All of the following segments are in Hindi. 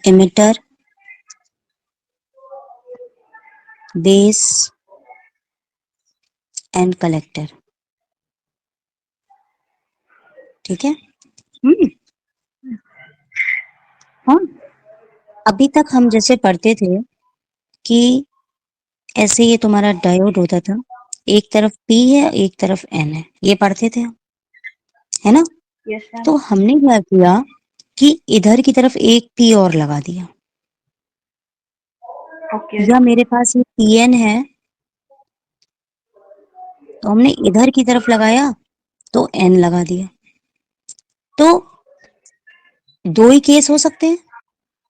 Emitter, base and collector. ठीक है। हाँ, अभी तक हम जैसे पढ़ते थे कि ऐसे ये तुम्हारा डायोड होता था, एक तरफ P है एक तरफ N है, ये पढ़ते थे हम, है ना। Yes ma'am. तो हमने क्या किया कि इधर की तरफ एक P और लगा दिया, ओके। या मेरे पास ये PN है तो हमने इधर की तरफ लगाया तो N लगा दिया। तो दो ही केस हो सकते हैं,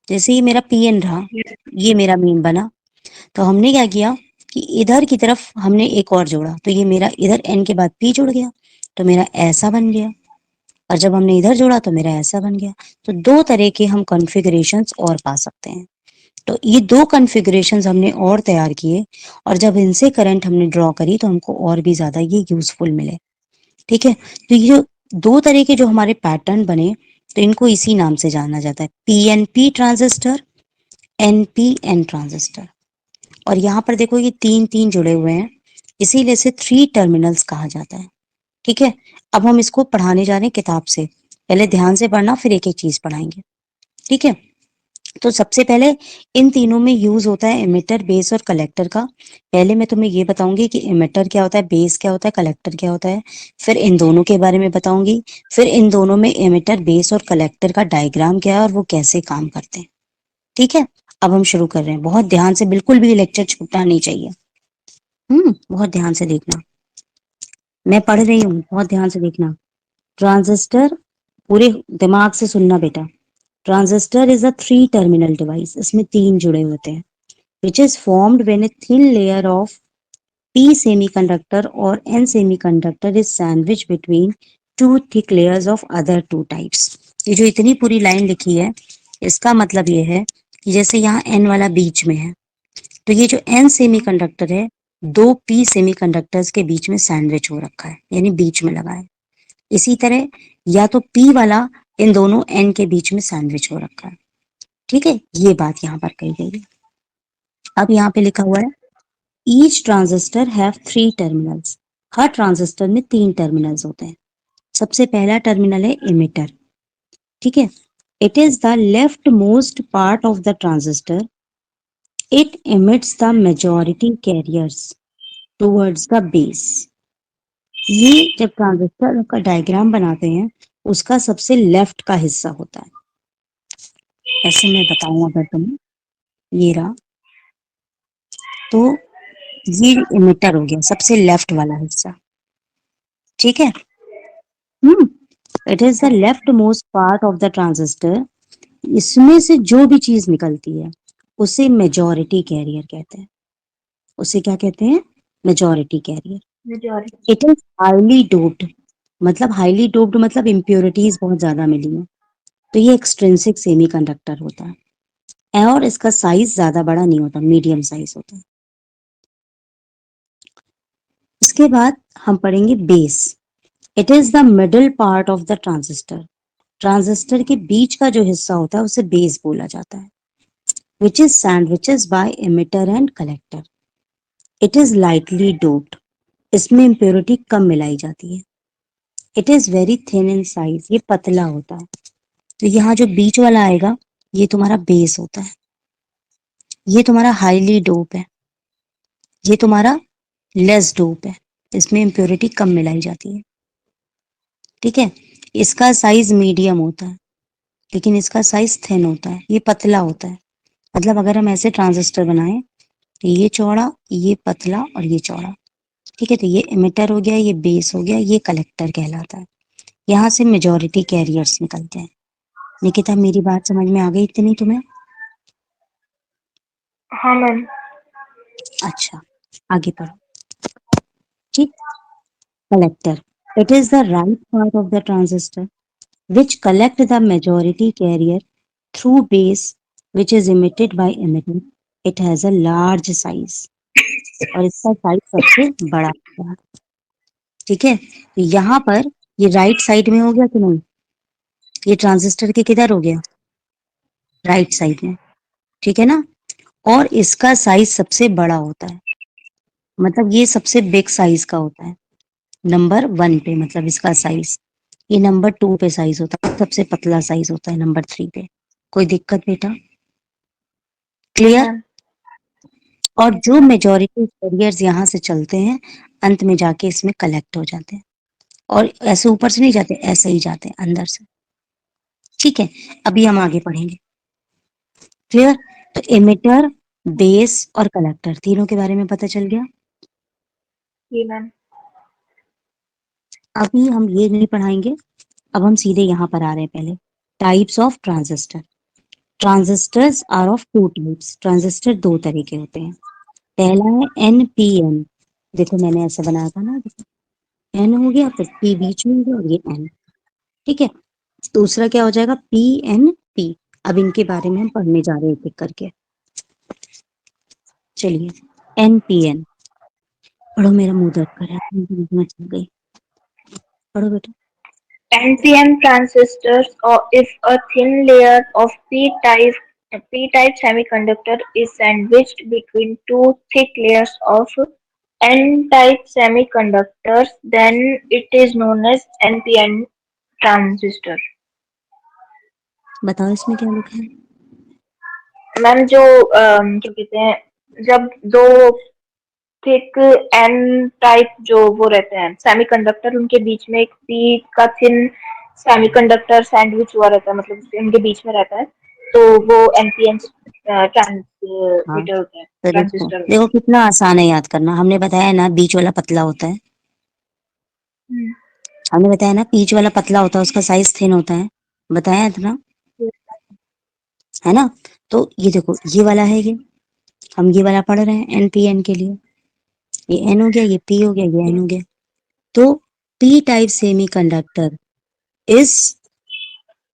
जैसे ये मेरा PN रहा, ये मेरा मेन बना, तो हमने क्या किया कि इधर की तरफ हमने एक और जोड़ा, तो ये मेरा इधर N के बाद P जुड़ गया, तो मेरा ऐसा बन गया। और जब हमने इधर जोड़ा तो मेरा ऐसा बन गया। तो दो तरह के हम कॉन्फ़िगरेशंस और पा सकते हैं। तो ये दो कॉन्फ़िगरेशंस हमने और तैयार किए, और जब इनसे करंट हमने ड्रॉ करी तो हमको और भी ज्यादा ये यूजफुल मिले। ठीक है। तो ये दो तरह के जो हमारे पैटर्न बने, तो इनको इसी नाम से जाना जाता है, PNP ट्रांजिस्टर, NPN ट्रांजिस्टर। और यहाँ पर देखो ये तीन तीन जुड़े हुए हैं, इसीलिए इसे थ्री टर्मिनल्स कहा जाता है। ठीक है। अब हम इसको पढ़ाने जा रहे हैं किताब से, पहले ध्यान से पढ़ना फिर एक एक चीज पढ़ाएंगे। ठीक है। तो सबसे पहले इन तीनों में यूज होता है एमिटर, बेस और कलेक्टर का। पहले मैं तुम्हें ये बताऊंगी कि एमिटर क्या होता है, बेस क्या होता है, कलेक्टर क्या होता है, फिर इन दोनों के बारे में बताऊंगी, फिर इन दोनों में एमिटर, बेस और कलेक्टर का डायग्राम क्या है और वो कैसे काम करते हैं। ठीक है। अब हम शुरू कर रहे हैं, बहुत ध्यान से, बिल्कुल भी लेक्चर छूटना नहीं चाहिए। बहुत ध्यान से देखना, मैं पढ़ रही हूँ, बहुत ध्यान से देखना। ट्रांजिस्टर, पूरे दिमाग से सुनना बेटा। Transistor is a three terminal device, इसमें तीन जुड़े होते हैं, which is formed when a thin layer of P semiconductor or N semiconductor is sandwiched between two thick layers of other two types। ये जो इतनी पूरी लाइन लिखी है, इसका मतलब ये है कि जैसे यहाँ N वाला बीच में है, तो ये जो N सेमीकंडक्टर है, दो P सेमीकंडक्टर्स के बीच में सैंडविच हो रखा है, यानी बीच में लगा है। इसी तरह या तो P वाला इन दोनों N के बीच में सैंडविच हो रखा है। ठीक है, ये बात यहाँ पर कही गई है। अब यहाँ पे लिखा हुआ है, each transistor have three terminals. Her transistor में तीन टर्मिनल्स होते हैं। सबसे पहला टर्मिनल है इमिटर। ठीक है। It is the left most part of the transistor. It emits the majority carriers towards the base. ये जब ट्रांजिस्टर का डायग्राम बनाते हैं, उसका सबसे लेफ्ट का हिस्सा होता है। ऐसे मैं बताऊं अगर तुम्हें, ये रहा, तो ये इमिटर हो गया, सबसे लेफ्ट वाला हिस्सा। ठीक है। It is the left most part of the transistor. इसमें से जो भी चीज निकलती है उसे मेजॉरिटी कैरियर कहते हैं। उसे क्या कहते हैं? Majority carrier. Majority. It is highly doped, मतलब हाईली डोप्ड मतलब इम्प्योरिटीज बहुत ज्यादा मिली हैं, तो ये एक्सट्रिंसिक सेमीकंडक्टर होता है, और इसका साइज ज्यादा बड़ा नहीं होता, मीडियम साइज होता है। इसके बाद हम पढ़ेंगे base. It is the middle part of the transistor. Transistor के बीच का जो हिस्सा होता है उसे बेस बोला जाता है, which is sandwiches by emitter and collector. It is lightly doped, इसमें इम्प्योरिटी कम मिलाई जाती है। It is very thin in size, ये पतला होता है। तो यहाँ जो बीच वाला आएगा ये तुम्हारा बेस होता है, ये तुम्हारा हाईली डोप है, ये तुम्हारा लेस डोप है, इसमें इम्प्योरिटी कम मिलाई जाती है। ठीक है। इसका साइज मीडियम होता है, लेकिन इसका साइज थिन होता है, ये पतला होता है। मतलब अगर हम ऐसे ट्रांजिस्टर बनाएं तो ये चौड़ा, ये पतला और ये चौड़ा। ठीक है। तो ये इमिटर हो गया, ये बेस हो गया, ये कलेक्टर कहलाता है। यहाँ से मेजॉरिटी कैरियर्स निकलते हैं। निकिता, मेरी बात समझ में आ गई इतनी तुम्हें? हाँ मैम। अच्छा, आगे पढ़ो। ठीक। Collector, it is the right part of the transistor which collect the majority carrier through base which is emitted by emitter. It has a large size, और इसका साइज सबसे बड़ा होता है। ठीक है। तो यहाँ पर ये राइट साइड में हो गया कि नहीं, ये ट्रांजिस्टर के किधर हो गया? राइट साइड में, ठीक है ना। और इसका साइज सबसे बड़ा होता है, मतलब ये सबसे बिग साइज का होता है नंबर 1 पे, मतलब इसका साइज। ये नंबर 2 पे साइज होता है, सबसे पतला साइज होता है नंबर 3 पे। कोई दिक्कत बेटा? No clear? मैम। और यस जो मैम। मेजॉरिटी कैरियर्स यहाँ से चलते हैं, अंत में जाके इसमें कलेक्ट हो जाते हैं, और ऐसे ऊपर से नहीं जाते, ऐसे ही जाते हैं अंदर से। ठीक है, अभी हम आगे पढ़ेंगे। क्लियर? तो एमिटर, बेस और कलेक्टर तीनों के बारे में पता चल गया। जी मैम। अभी हम ये नहीं पढ़ाएंगे, अब हम सीधे यहाँ पर आ रहे हैं। पहले types of transistor. Transistors are of two types. Transistor दो तरह के होते हैं। पहला है एनपीएन। देखो मैंने ऐसा बनाया था ना, एन हो गया, फिर पी बीच में हो गया, और ये एन। ठीक है। दूसरा क्या हो जाएगा? पीएनपी। अब इनके बारे में हम पढ़ने जा रहे हैं एक एक करके। चलिए, एनपीएन पढ़ो, मेरा मुंह दर्द कर रहा है, मुझे चल गई। पढ़ो बेटा। NPN transistors, or if a thin layer of P-type semiconductor is sandwiched between two thick layers of N-type semiconductors, then it is known as NPN transistor. बताओ इसमें क्या लिखा है? मैम जो क्या कहते हैं, जब दो थिक एन टाइप जो वो रहते हैं सेमीकंडक्टर, उनके बीच में एक पी का थिन सेमीकंडक्टर सैंडविच हुआ रहता है, मतलब उनके बीच में रहता है, तो वो एनपीएन हाँ, ट्रांसमीटर होते हैं, तो देखो ट्रांजिस्टर होते देखो कितना आसान है याद करना। हमने बताया ना बीच वाला पतला होता है। हैं। हमने बताया ना बीच वाला पतला होता है, उसका साइज थिन होता है। बताया था ना, है ना। तो ये देखो, ये वाला है, ये हम ये वाला पढ़ रहे हैं एनपीएन के लिए। ये एन हो गया, ये पी हो गया, ये एन हो गया। तो P type semi conductor is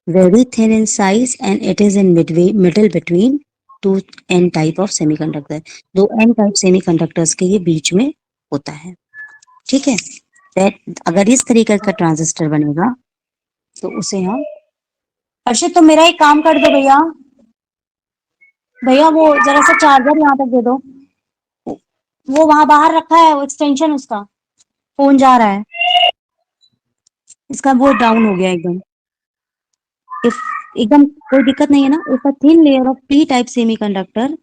very thin in size and it is in middle between two n type of semiconductor। दो n type semiconductors के ये बीच में होता है। ठीक है। अगर इस तरीके का ट्रांजिस्टर बनेगा तो उसे हम, अर्षित तुम मेरा एक काम कर दो भैया, भैया वो जरा सा चार्जर यहाँ तक दे दो, वो वहां बाहर रखा है, वो एक्सटेंशन उसका, फोन जा रहा है, इसका वो डाउन हो गया एकदम। इफ एकदम कोई दिक्कत नहीं है ना। If a thin layer of P type semiconductor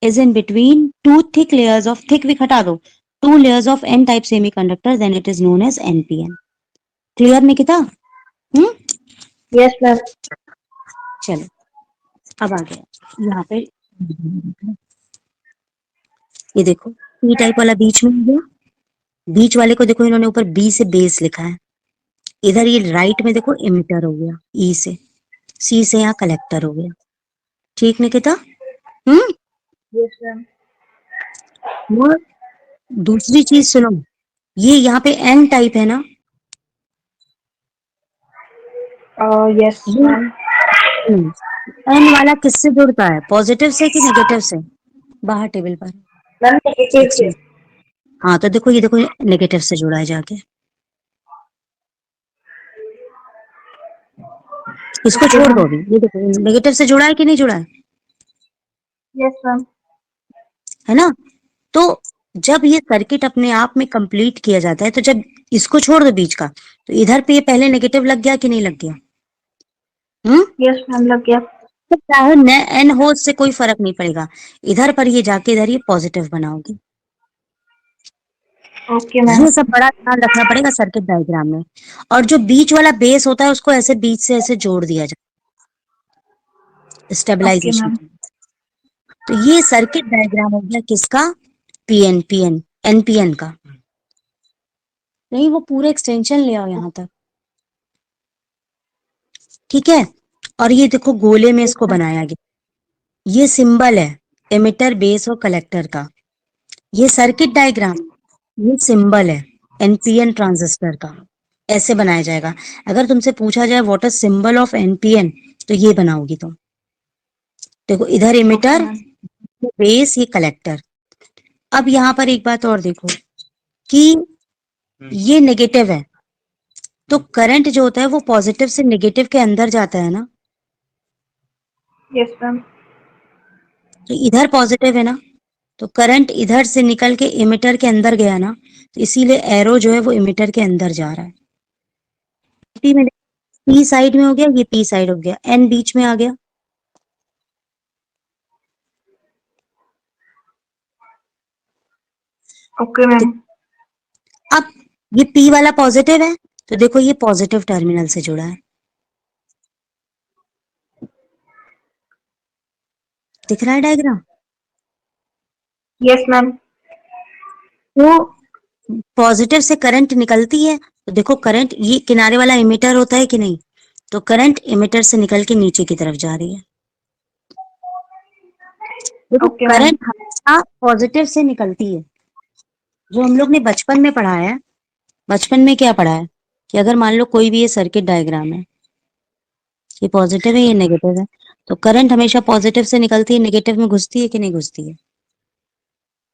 is in between two thick layers of, thick भी हटा दो, two layers of n type semiconductor, then it is known as npn। Clear Nikita? Hmm. Yes ma'am. चलो, अब आ गया यहाँ पे। ये देखो p टाइप वाला बीच में हो गया। बीच वाले को देखो, इन्होंने ऊपर b से बेस लिखा है। इधर ये राइट में देखो इमिटर हो गया e से, c से यहाँ कलेक्टर हो गया। ठीक निकिता? हम्म। Yes ma'am. और दूसरी चीज सुनो, ये यहाँ पे n टाइप है ना, यस ये मैम। एन वाला किससे जुड़ता है, पॉजिटिव से कि नेगेटिव से? बाहर टेबल पर मैम नेगेटिव से। एक्सचेंज। हाँ तो देखो, ये देखो नेगेटिव से जुड़ा है जाके। इसको ओके छोड़ मैम। दो अभी, ये देखो नेगेटिव से जुड़ा है कि नहीं जुड़ा यस मैम। है ना। तो जब ये सर्किट अपने आप में कंप्लीट किया जाता है, तो जब इसको छोड़ दो बीच का, तो इधर पे ये पहले नेगेटिव लग गया कि नहीं लग गया? हम्म। यस मैम लग गया। तो चाहे एन हो, उससे कोई फर्क नहीं पड़ेगा। इधर पर ये जाके इधर ये पॉजिटिव बनाओगी। Okay ma'am. ये सब बड़ा ध्यान रखना पड़ेगा सर्किट डायग्राम में। और जो बीच वाला बेस होता है, उसको ऐसे बीच से ऐसे जोड़ दिया जाए ओके स्टेबलाइजेशन। मैम। तो ये सर्किट डायग्राम हो गया किसका? पीएन एनपीएन का। नहीं, वो पूरे एक्सटेंशन ले आओ यहाँ तक। ठीक है। और ये देखो गोले में इसको बनाया गया, ये सिंबल है एमिटर, बेस और कलेक्टर का। ये सर्किट डायग्राम, ये सिंबल है एनपीएन ट्रांजिस्टर का। ऐसे बनाया जाएगा। अगर तुमसे पूछा जाए what is symbol of NPN, तो ये बनाओगी तुम। देखो इधर ओके एमिटर, मैम। बेस, ये कलेक्टर। अब यहाँ पर एक बात और देखो कि ये नेगेटिव है, तो करंट जो होता है वो पॉजिटिव से नेगेटिव के अंदर जाता है ना। Yes, ma'am. तो इधर पॉजिटिव है ना, तो करंट इधर से निकल के इमिटर के अंदर गया ना, तो इसीलिए एरो जो है वो इमिटर के अंदर जा रहा है। पी में पी साइड में हो गया, ये पी साइड हो गया, एन बीच में आ गया। Okay, ma'am. अब ये पी वाला पॉजिटिव है, तो देखो ये पॉजिटिव टर्मिनल से जुड़ा है, दिख रहा है डायग्राम? Yes, ma'am. तो पॉजिटिव से करंट निकलती है, तो देखो करंट, ये किनारे वाला इमिटर होता है कि नहीं, तो करंट इमिटर से निकल के नीचे की तरफ जा रही है। देखो Okay, ma'am. करंट हमेशा पॉजिटिव से निकलती है। जो हम लोग ने बचपन में पढ़ा है, बचपन में क्या पढ़ा है कि अगर मान लो कोई भी ये सर्किट डायग्राम है, ये पॉजिटिव है ये नेगेटिव है, तो करंट हमेशा पॉजिटिव से निकलती है, नेगेटिव में घुसती है कि नहीं घुसती है?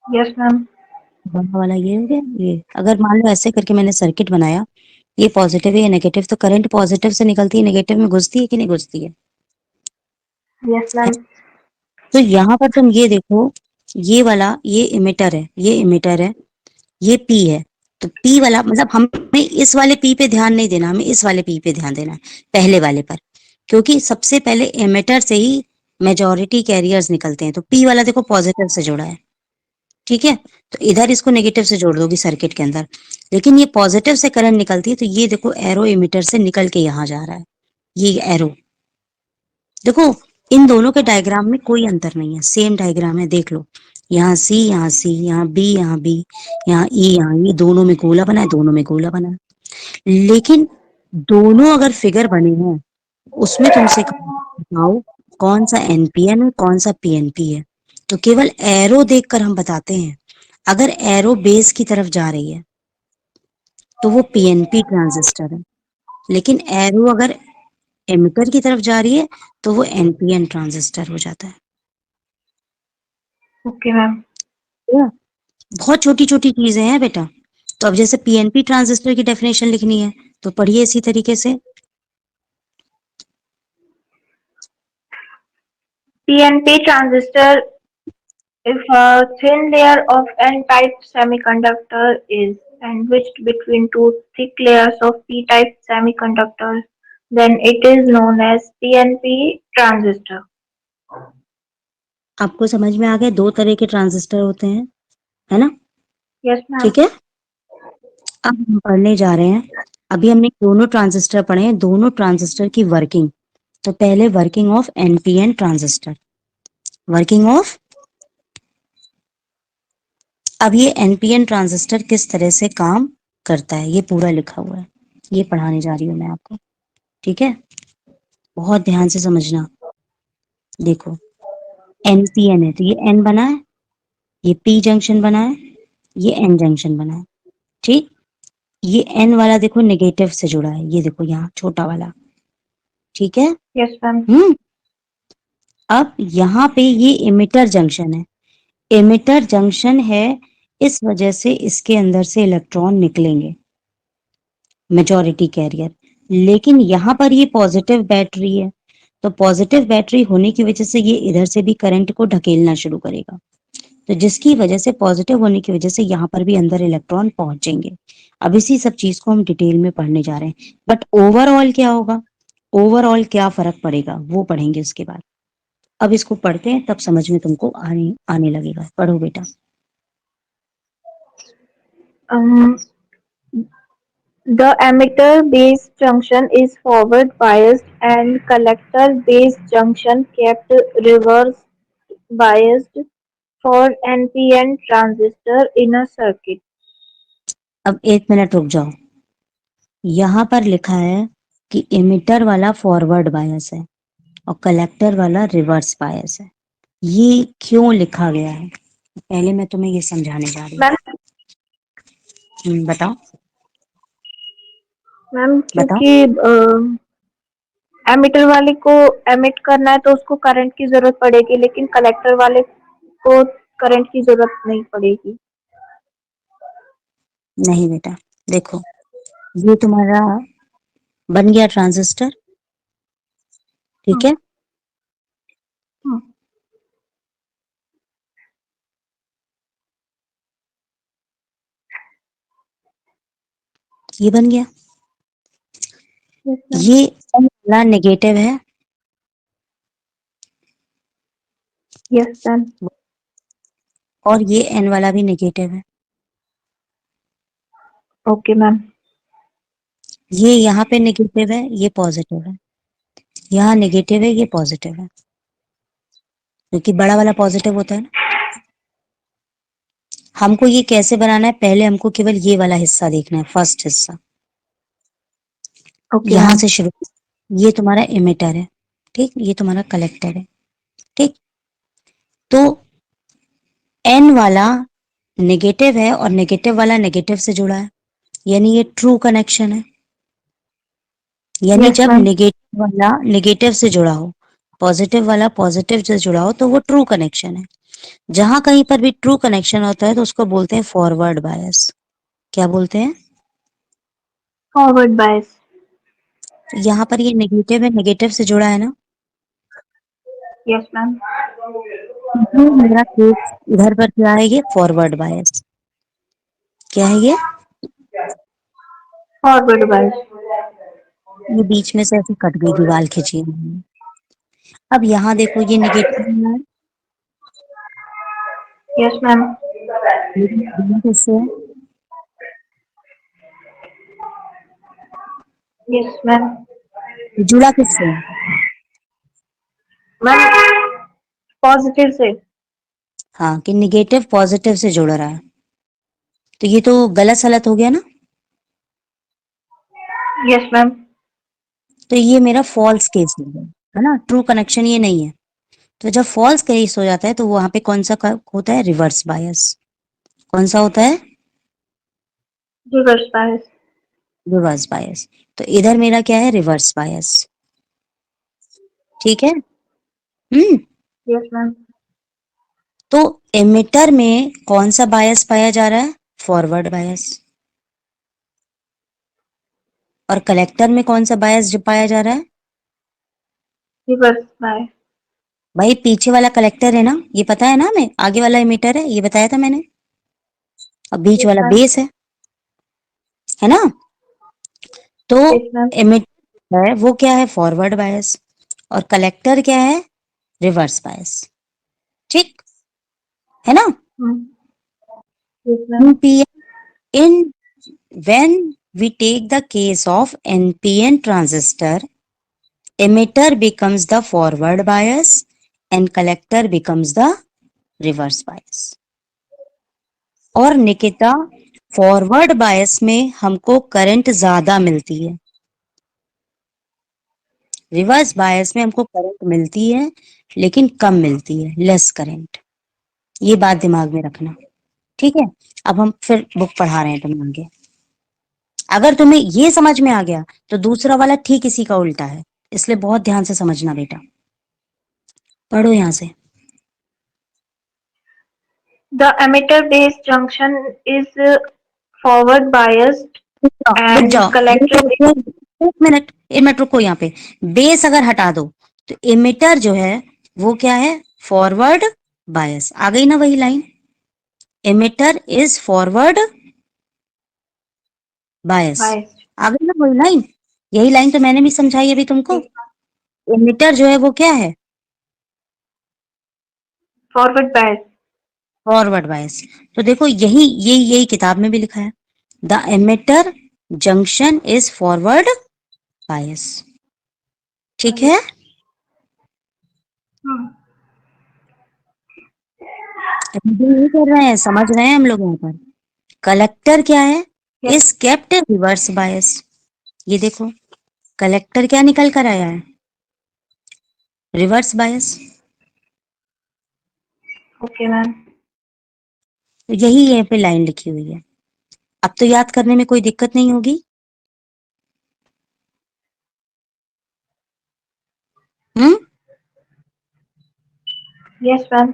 Yes, ma'am. बड़ा वाला ये हो गया। ये अगर मान लो ऐसे करके मैंने सर्किट बनाया, ये पॉजिटिव है ये नेगेटिव, तो करंट पॉजिटिव से निकलती है, नेगेटिव में घुसती है कि नहीं घुसती है? Yes, ma'am. तो यहाँ पर तुम ये देखो, ये वाला ये इमिटर है, ये इमिटर है, ये पी है, तो पी वाला मतलब हमें इस वाले पी पे ध्यान नहीं देना, हमें इस वाले पी पे ध्यान देना है, पहले वाले पर, क्योंकि सबसे पहले एमिटर से ही मेजॉरिटी कैरियर्स निकलते हैं। तो पी वाला देखो पॉजिटिव से जुड़ा है, ठीक है, तो इधर इसको नेगेटिव से जोड़ दोगी सर्किट के अंदर, लेकिन ये पॉजिटिव से करंट निकलती है, तो ये देखो एरो इमिटर से निकल के यहाँ जा रहा है, ये एरो देखो, इन दोनों के डायग्राम में कोई अंतर नहीं है, सेम डायग्राम है, देख लो, यहाँ सी यहाँ सी, यहाँ बी यहाँ बी, यहाँ ई यहाँ ई, दोनों में गोला बना है, दोनों में गोला बना है, लेकिन दोनों अगर फिगर बने हैं, उसमें तुमसे बताओ कौन सा एनपीएन है कौन सा पीएनपी है, तो केवल एरो देखकर हम बताते हैं। अगर एरो बेस की तरफ जा रही है तो वो पीएनपी ट्रांजिस्टर है, लेकिन एरो अगर एमिटर की तरफ जा रही है तो वो एनपीएन ट्रांजिस्टर हो जाता है। Okay, ma'am. या, बहुत छोटी छोटी चीजें हैं बेटा। तो अब जैसे पीएनपी ट्रांजिस्टर की डेफिनेशन लिखनी है तो पढ़िए इसी तरीके से। PNP transistor, if a thin layer of N-type semiconductor is sandwiched between two thick layers of P-type semiconductor, then it is known as PNP transistor. आपको समझ में आ गया, दो तरह के ट्रांजिस्टर होते हैं, है ना? Yes, ma'am. ठीक है, अब हम पढ़ने जा रहे हैं। अभी हमने दोनों ट्रांजिस्टर पढ़े हैं, दोनों ट्रांजिस्टर की वर्किंग। तो पहले working of NPN transistor, working of, अब ये एनपीएन ट्रांजिस्टर किस तरह से काम करता है ये पूरा लिखा हुआ है, ये पढ़ाने जा रही हूँ मैं आपको, ठीक है, बहुत ध्यान से समझना। देखो एनपीएन है तो ये एन बना है, ये पी जंक्शन बना है, ये एन जंक्शन बना है, ठीक, ये एन वाला देखो नेगेटिव से जुड़ा है, ये देखो यहाँ छोटा वाला, ठीक है। Yes, ma'am. अब यहाँ पे ये इमिटर जंक्शन है, इमिटर जंक्शन है, इस वजह से इसके अंदर से इलेक्ट्रॉन निकलेंगे, मेजॉरिटी कैरियर, लेकिन यहाँ पर ये पॉजिटिव बैटरी है, तो पॉजिटिव बैटरी होने की वजह से ये इधर से भी करंट को ढकेलना शुरू करेगा, तो जिसकी वजह से पॉजिटिव होने की वजह से यहाँ पर भी अंदर इलेक्ट्रॉन पहुंचेंगे। अब इसी सब चीज को हम डिटेल में पढ़ने जा रहे हैं, बट ओवरऑल क्या होगा, ओवरऑल क्या फर्क पड़ेगा वो पढ़ेंगे उसके बाद। अब इसको पढ़ते हैं तब समझ में तुमको आने आने लगेगा, पढ़ो बेटा। Um, the emitter base junction is forward biased and collector base junction kept reverse biased for NPN transistor in a circuit. अब एक मिनट रुक जाओ, यहाँ पर लिखा है कि इमिटर वाला फॉरवर्ड बायस है और कलेक्टर वाला रिवर्स बायस है, ये क्यों लिखा गया है पहले मैं तुम्हें ये समझाने जा रही मैम हूँ। बताओ मैम बताओ। क्योंकि एमिटर वाले को एमिट करना है तो उसको करंट की जरूरत पड़ेगी लेकिन कलेक्टर वाले को करंट की जरूरत नहीं पड़ेगी। नहीं बेटा, देखो ये तुम्हारा बन गया ट्रांजिस्टर, ठीक है, ये बन गया। Yes, ma'am. ये N वाला नेगेटिव है Yes, ma'am. और ये N वाला भी नेगेटिव है। Okay, ma'am. ये यहाँ पे नेगेटिव है, ये पॉजिटिव है, यहाँ नेगेटिव है, ये पॉजिटिव है, क्योंकि बड़ा वाला पॉजिटिव होता है ना। हमको ये कैसे बनाना है, पहले हमको केवल ये वाला हिस्सा देखना है, फर्स्ट हिस्सा। Okay, यहां ma'am. से शुरू, ये तुम्हारा इमिटर है, ठीक, ये तुम्हारा कलेक्टर है, ठीक। तो N वाला नेगेटिव है और नेगेटिव वाला नेगेटिव से जुड़ा है, यानी ये ट्रू कनेक्शन है। यानी Yes, जब ma'am. नेगेटिव वाला नेगेटिव से जुड़ा हो, पॉजिटिव वाला पॉजिटिव से जुड़ा हो, तो वो ट्रू कनेक्शन है। जहां कहीं पर भी ट्रू कनेक्शन होता है तो उसको बोलते हैं फॉरवर्ड बायस। क्या बोलते हैं? Forward bias. यहाँ पर ये नेगेटिव है, नेगेटिव से जुड़ा है ना, Yes, ma'am. ये मेरा केस इधर पर क्या है, ये फॉरवर्ड बायस। क्या है ये? Forward bias. ये बीच में से ऐसे कट गई, दीवार खींची है मैंने। अब यहाँ देखो, ये नेगेटिव है, Yes, ma'am. लेकिन जुड़ा किससे है? Yes, ma'am. जुड़ा किससे है? Ma'am, positive से. हाँ, कि निगेटिव पॉजिटिव से जुड़ रहा है, तो ये तो गलत सलत हो गया ना। Yes, ma'am. तो ये मेरा फॉल्स केस हो गया, है ना, ट्रू कनेक्शन ये नहीं है। तो जब फॉल्स केस हो जाता है तो वहां पे कौन सा होता है, रिवर्स बायस। कौन सा होता है? Reverse bias. Reverse bias. तो इधर मेरा क्या है, रिवर्स बायस, ठीक है। Yes, ma'am. तो एमिटर में कौन सा बायस पाया जा रहा है, फॉरवर्ड बायस। और कलेक्टर में कौन सा बायस जो पाया जा रहा है? Reverse bias. भाई पीछे वाला कलेक्टर है ना, ये पता है ना हमें, आगे वाला एमिटर है, ये बताया था मैंने, और बीच Yes, वाला ma'am. बेस है ना। तो Yes, ma'am. एमिटर है वो क्या है, फॉरवर्ड बायस, और कलेक्टर क्या है, रिवर्स बायस, ठीक है ना। Hmm. Yes, ma'am. NPN, in when we take the case of NPN transistor, emitter becomes the forward bias and collector becomes the reverse bias। और निकिता, फॉरवर्ड बायस में हमको करंट ज्यादा मिलती है, रिवर्स बायस में हमको करंट मिलती है लेकिन कम मिलती है, लेस करंट। ये बात दिमाग में रखना, ठीक है। अब हम फिर बुक पढ़ा रहे हैं तुम्हें आगे। अगर तुम्हें ये समझ में आ गया तो दूसरा वाला ठीक इसी का उल्टा है, इसलिए बहुत ध्यान से समझना बेटा। पढ़ो यहां से। The emitter base junction is forward biased रुक and जाओ, collector base. एक मिनट, एक मिनट रुको। यहाँ पे बेस अगर हटा दो तो एमिटर जो है वो क्या है, फॉरवर्ड बायस। आ गई ना वही line, emitter is forward bias. Biased. आ गई ना वही लाइन, यही लाइन तो मैंने भी समझाई अभी तुमको। Yes. एमिटर जो है वो क्या है, Forward bias. Forward bias. तो देखो यही किताब में भी लिखा है, the emitter junction is forward bias, ठीक है। Hmm. नहीं कर रहे हैं, समझ रहे हैं हम लोग यहाँ पर। कलेक्टर क्या है, Yes. Is kept reverse bias. ये देखो कलेक्टर क्या निकल कर आया है, रिवर्स बायस। Okay, ma'am. तो यही यहाँ पे लाइन लिखी हुई है। अब तो याद करने में कोई दिक्कत नहीं होगी। हम्म। Yes, ma'am.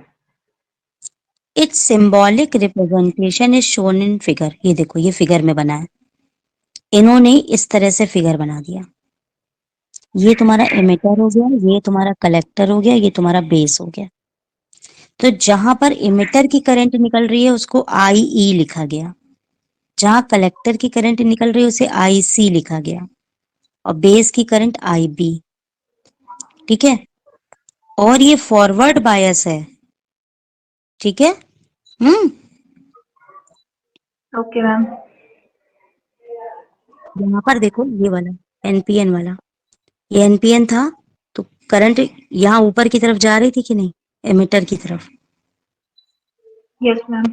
It's symbolic representation is shown in figure. ये देखो ये फिगर में बना है, इन्होंने इस तरह से फिगर बना दिया। ये तुम्हारा एमिटर हो गया, ये तुम्हारा कलेक्टर हो गया, ये तुम्हारा बेस हो गया। तो जहां पर एमिटर की करंट निकल रही है उसको आई ई लिखा गया, जहां कलेक्टर की करंट निकल रही है उसे IC लिखा गया और बेस की करंट IB। ठीक है, और ये फॉरवर्ड बायस है। ठीक है। Okay ma'am. यहाँ पर देखो ये वाला NPN वाला, ये NPN था तो करंट यहाँ ऊपर की तरफ जा रही थी कि नहीं, एमिटर की तरफ यस मैम।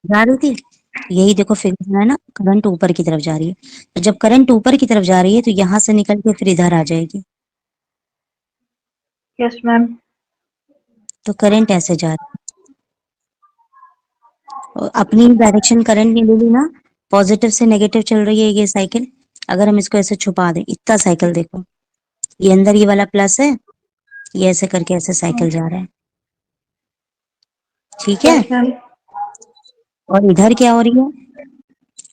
जा रही थी। यही देखो फिगर है ना, करंट ऊपर की तरफ जा रही है। तो जब करंट ऊपर की तरफ जा रही है तो यहाँ से निकल के फिर इधर आ जाएगी। Yes ma'am. तो करंट ऐसे जा रही है और अपनी डायरेक्शन करंट ने ले ली ना, पॉजिटिव से नेगेटिव चल रही है ये साइकिल। अगर हम इसको ऐसे छुपा दें, इतना साइकिल देखो, ये अंदर ये वाला प्लस है, ये ऐसे करके ऐसे साइकिल जा रहा है। ठीक है, यस मैम। और इधर क्या हो रही है,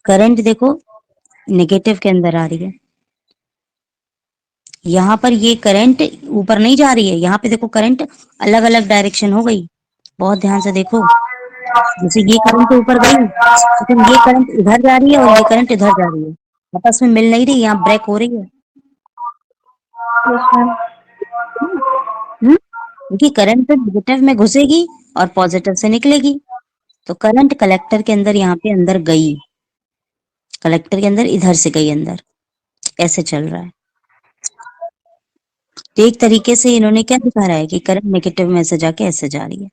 करंट देखो नेगेटिव के अंदर आ रही है। यहाँ पर ये करंट ऊपर नहीं जा रही है, यहाँ पे देखो करंट अलग अलग डायरेक्शन हो गई। बहुत ध्यान से देखो, जैसे ये करंट ऊपर गई, लेकिन ये करंट इधर जा रही है और ये करंट इधर जा रही है, आपस में मिल नहीं रही, यहाँ ब्रेक हो रही है। Yes ma'am. क्योंकि करंट नेगेटिव में घुसेगी और पॉजिटिव से निकलेगी। तो करंट कलेक्टर के अंदर यहाँ पे अंदर गई, कलेक्टर के अंदर इधर से गई अंदर, ऐसे चल रहा है। तो एक तरीके से इन्होंने क्या दिखा रहा है कि करंट नेगेटिव में से जाके ऐसे जा रही है।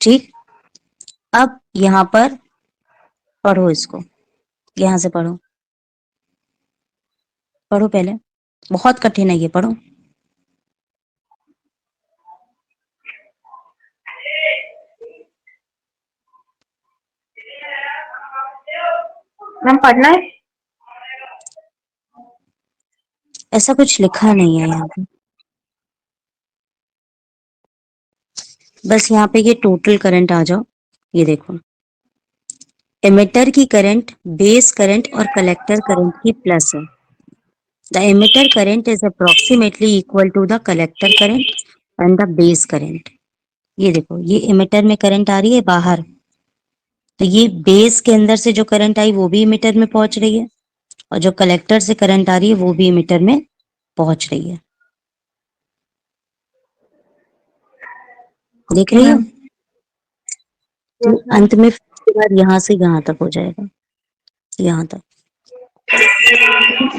ठीक, अब यहाँ पर पढ़ो इसको, यहाँ से पढ़ो, पढ़ो पहले, बहुत कठिन है ये, पढ़ो। मैम पढ़ना है? ऐसा कुछ लिखा नहीं है यहाँ पे, बस यहाँ पे ये टोटल करंट आ जाओ। ये देखो, एमिटर की करंट बेस करंट और कलेक्टर करंट की प्लस है। The emitter current is approximately equal to the collector current and the base current. ये देखो, ये एमिटर में करंट आ रही है बाहर, तो ये बेस के अंदर से जो करंट आई वो भी एमिटर में पहुंच रही है, और जो कलेक्टर से करंट आ रही है वो भी एमिटर में पहुंच रही है। देख ओके रही हो? मैम। तो यस मैम। अंत में फिर यहाँ से यहाँ तक हो जाएगा, यहाँ तक।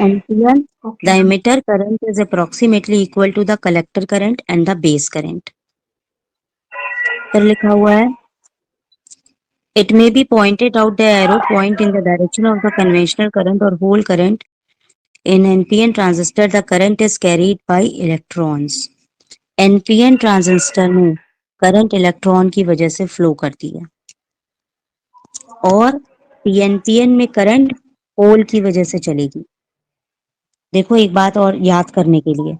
NPN, okay the ma'am. emitter current is approximately equal to the collector current and the base current। फिर लिखा हुआ है, it may be pointed out the arrow point in the direction of the conventional current or whole current in NPN transistor the current is carried by electrons। NPN transistor में करंट इलेक्ट्रॉन की वजह से फ्लो करती है, और PNPN में करंट होल की वजह से चलेगी। देखो एक बात और याद करने के लिए,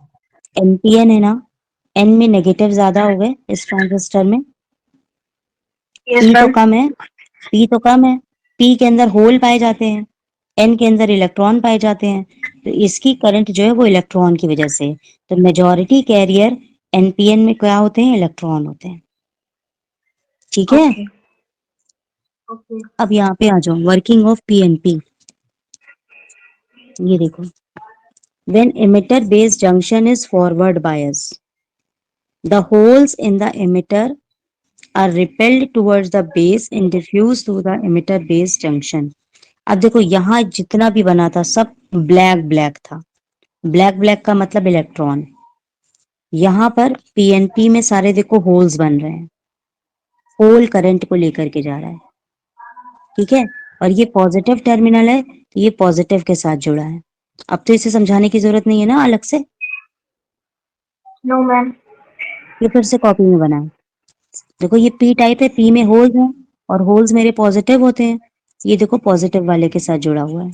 NPN है ना, N में नेगेटिव ज्यादा हो गए इस ट्रांजिस्टर में, यस P तो मैम। कम है, P तो कम है, P के अंदर होल पाए जाते हैं, N के अंदर इलेक्ट्रॉन पाए जाते हैं, तो इसकी करंट जो है वो इलेक्ट्रॉन की वजह से। तो मेजॉरिटी कैरियर NPN में क्या होते हैं, इलेक्ट्रॉन होते हैं। ठीक है, ओके। ओके। अब यहाँ पे आ जाओ, वर्किंग ऑफ PNP। ये देखो, when emitter base junction is forward bias, the holes in the emitter are repelled towards the base and diffused through the emitter base junction। अब देखो यहाँ जितना भी बना था सब ब्लैक ब्लैक था, ब्लैक ब्लैक का मतलब इलेक्ट्रॉन। यहाँ पर PNP में सारे देखो होल्स बन रहे हैं, होल करंट को लेकर के जा रहा है। ठीक है, और ये पॉजिटिव टर्मिनल है तो ये पॉजिटिव के साथ जुड़ा है। अब तो इसे समझाने की जरूरत नहीं है ना अलग से, नो मैम। ये फिर से कॉपी में बनाए। देखो ये P टाइप है, P में होल्स हैं और होल्स मेरे पॉजिटिव होते हैं, ये देखो पॉजिटिव वाले के साथ जुड़ा हुआ है।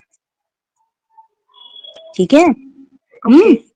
ठीक है। ओके।